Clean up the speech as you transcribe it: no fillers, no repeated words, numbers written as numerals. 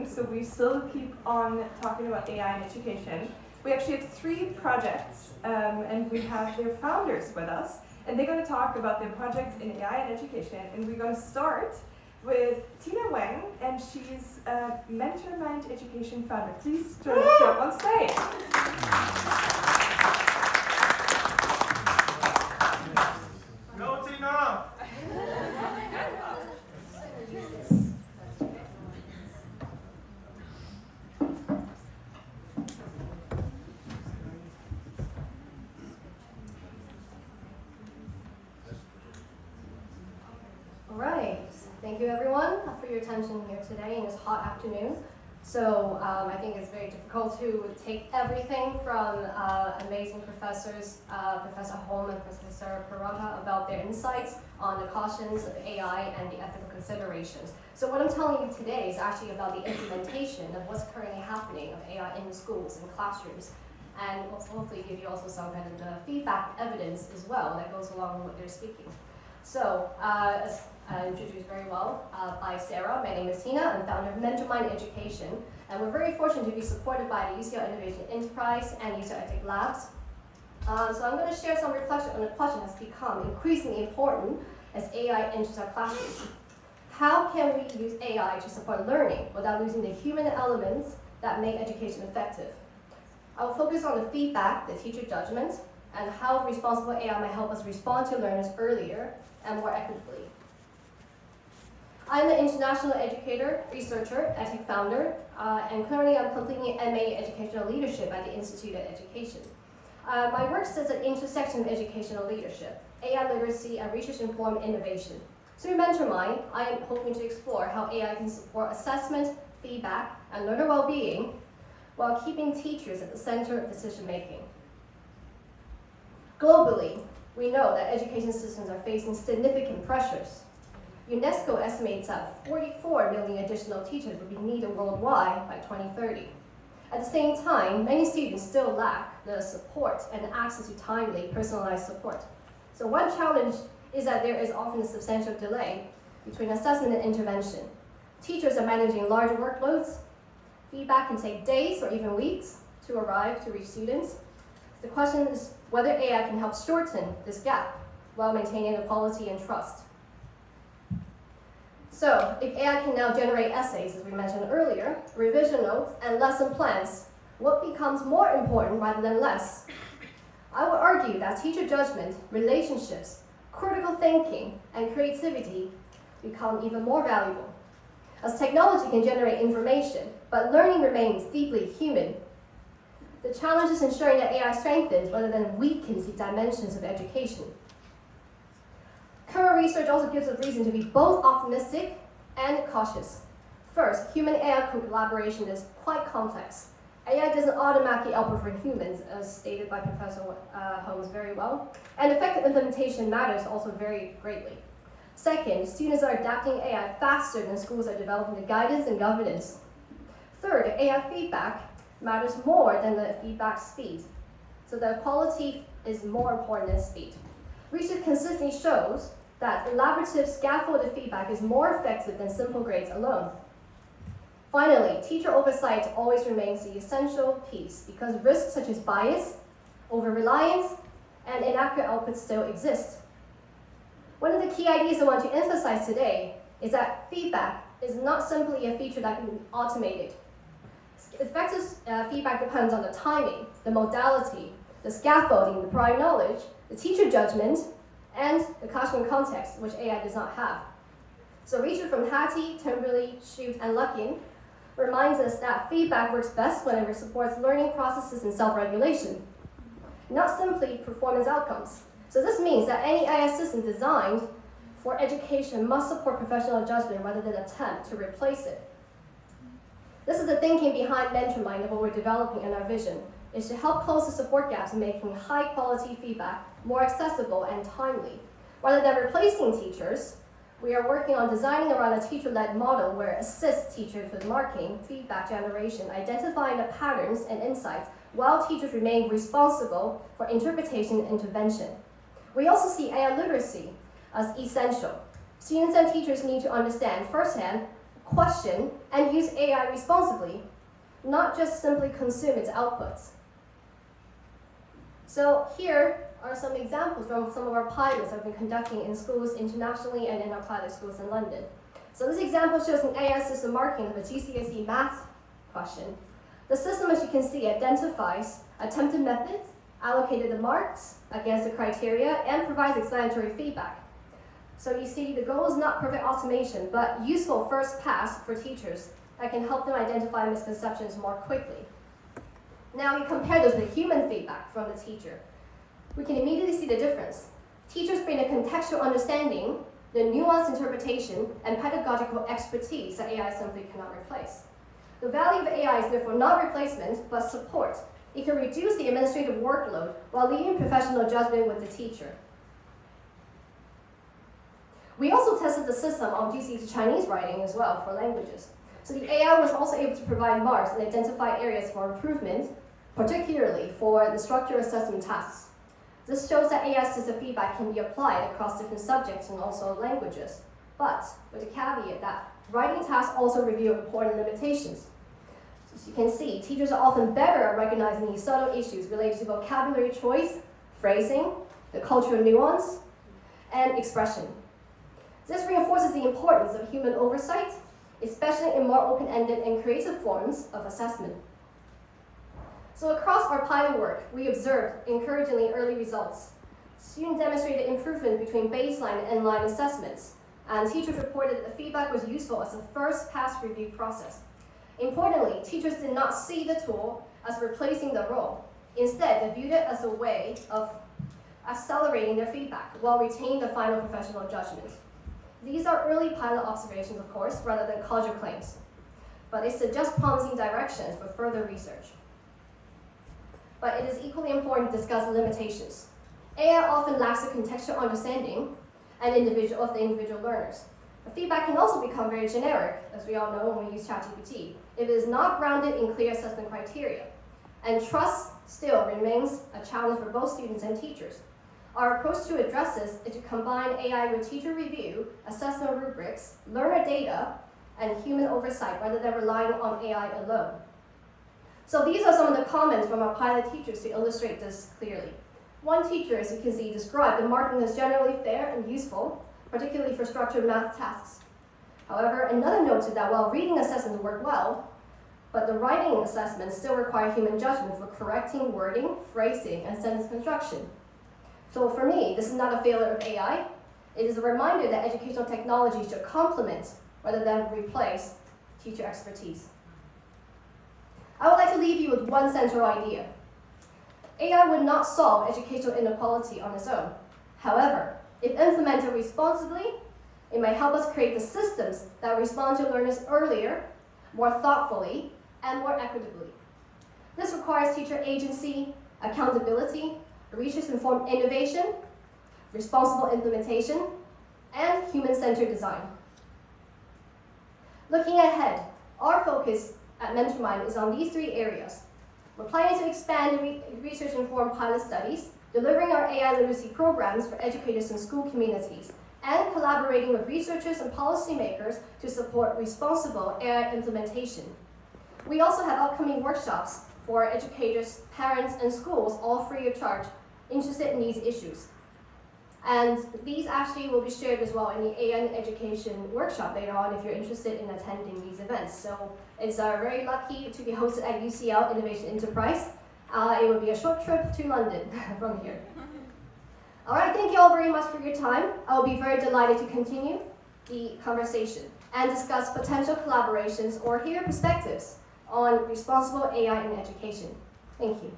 so we still keep on talking about AI in education. We actually have 3 projects, and we have their founders with us, and they're going to talk about their projects in AI and education. And we're going to start with Tina Wang, and she's a MentorMind Education founder. Please join us up on stage. Go, Tina! Alright, thank you everyone for your attention here today in this hot afternoon. So I think it's very difficult to take everything from amazing professors, Professor Holm and Professor Peralta, about their insights on the cautions of AI and the ethical considerations. So what I'm telling you today is actually about the implementation of what's currently happening of AI in schools and classrooms. And will hopefully give you also some kind of the feedback evidence as well that goes along with what they're speaking. So, as introduced very well by Sarah, my name is Tina. I'm founder of MentorMind Education, and we're very fortunate to be supported by the UCL Innovation Enterprise and UCL Ethic Labs. So I'm going to share some reflection on a question that's become increasingly important as AI enters our classrooms. How can we use AI to support learning without losing the human elements that make education effective? I will focus on the feedback, the teacher judgment, and how responsible AI might help us respond to learners earlier and more equitably. I'm an international educator, researcher, ethic founder, and currently I'm completing an MA in Educational Leadership at the Institute of Education. My work sits at the intersection of educational leadership, AI literacy, and research-informed innovation. Through MentorMind, I am hoping to explore how AI can support assessment, feedback, and learner well-being while keeping teachers at the center of decision-making. Globally, we know that education systems are facing significant pressures. UNESCO estimates that 44 million additional teachers will be needed worldwide by 2030. At the same time, many students still lack the support and access to timely, personalized support. So one challenge is that there is often a substantial delay between assessment and intervention. Teachers are managing large workloads. Feedback can take days or even weeks to arrive to reach students. The question is whether AI can help shorten this gap while maintaining the quality and trust. So, if AI can now generate essays, as we mentioned earlier, revision notes, and lesson plans, what becomes more important rather than less? I would argue that teacher judgment, relationships, critical thinking, and creativity become even more valuable. As technology can generate information, but learning remains deeply human. The challenge is ensuring that AI strengthens rather than weakens the dimensions of education. Current research also gives us reason to be both optimistic and cautious. First, human-AI collaboration is quite complex. AI doesn't automatically outperform humans, as stated by Professor Holmes very well, and effective implementation matters also very greatly. Second, students are adapting AI faster than schools are developing the guidance and governance. Third, AI feedback matters more than the feedback speed. So the quality is more important than speed. Research consistently shows that collaborative scaffolded feedback is more effective than simple grades alone. Finally, teacher oversight always remains the essential piece because risks such as bias, over-reliance, and inaccurate outputs still exist. One of the key ideas I want to emphasize today is that feedback is not simply a feature that can be automated. Effective feedback depends on the timing, the modality, the scaffolding, the prior knowledge, the teacher judgment, and the classroom context, which AI does not have. So research from Hattie, Timberley, Shute, and Luckin reminds us that feedback works best whenever it supports learning processes and self-regulation, not simply performance outcomes. So this means that any AI system designed for education must support professional judgment rather than attempt to replace it. This is the thinking behind MentorMind of what we're developing in our vision, is to help close the support gaps in making high-quality feedback more accessible and timely. Rather than replacing teachers, we are working on designing around a teacher-led model where it assists teachers with marking, feedback generation, identifying the patterns and insights, while teachers remain responsible for interpretation and intervention. We also see AI literacy as essential. Students and teachers need to understand firsthand question, and use AI responsibly, not just simply consume its outputs. So here are some examples from some of our pilots I've been conducting in schools internationally and in our pilot schools in London. So this example shows an AI system marking of a GCSE math question. The system, as you can see, identifies attempted methods, allocated the marks against the criteria, and provides explanatory feedback. So you see, the goal is not perfect automation, but useful first pass for teachers that can help them identify misconceptions more quickly. Now you compare this with human feedback from the teacher. We can immediately see the difference. Teachers bring a contextual understanding, the nuanced interpretation, and pedagogical expertise that AI simply cannot replace. The value of AI is therefore not replacement, but support. It can reduce the administrative workload while leaving professional judgment with the teacher. We also tested the system on GCSE Chinese writing as well for languages. So the AI was also able to provide marks and identify areas for improvement, particularly for the structured assessment tasks. This shows that AI system feedback can be applied across different subjects and also languages, but with the caveat that writing tasks also reveal important limitations. So as you can see, teachers are often better at recognizing these subtle issues related to vocabulary choice, phrasing, the cultural nuance, and expression. This reinforces the importance of human oversight, especially in more open-ended and creative forms of assessment. So across our pilot work, we observed encouragingly early results. Students demonstrated improvement between baseline and line assessments, and teachers reported that the feedback was useful as a first pass review process. Importantly, teachers did not see the tool as replacing the role. Instead, they viewed it as a way of accelerating their feedback while retaining the final professional judgment. These are early pilot observations, of course, rather than causal claims, but they suggest promising directions for further research. But it is equally important to discuss the limitations. AI often lacks a contextual understanding of the individual learners. The feedback can also become very generic, as we all know when we use ChatGPT, if it is not grounded in clear assessment criteria. And trust still remains a challenge for both students and teachers. Our approach to address this is to combine AI with teacher review, assessment rubrics, learner data, and human oversight rather than relying on AI alone. So these are some of the comments from our pilot teachers to illustrate this clearly. One teacher, as you can see, described the marking as generally fair and useful, particularly for structured math tasks. However, another noted that while reading assessments work well, but the writing assessments still require human judgment for correcting wording, phrasing, and sentence construction. So for me, this is not a failure of AI. It is a reminder that educational technology should complement rather than replace teacher expertise. I would like to leave you with one central idea. AI would not solve educational inequality on its own. However, if implemented responsibly, it may help us create the systems that respond to learners earlier, more thoughtfully, and more equitably. This requires teacher agency, accountability, research-informed innovation, responsible implementation, and human-centered design. Looking ahead, our focus at MentorMind is on these three areas. We're planning to expand research-informed pilot studies, delivering our AI literacy programs for educators and school communities, and collaborating with researchers and policymakers to support responsible AI implementation. We also have upcoming workshops for educators, parents, and schools, all free of charge, interested in these issues. And these actually will be shared as well in the AI Education workshop later on if you're interested in attending these events. So it's very lucky to be hosted at UCL Innovation Enterprise. It will be a short trip to London from here. All right, thank you all very much for your time. I will be very delighted to continue the conversation and discuss potential collaborations or hear perspectives on responsible AI in education. Thank you.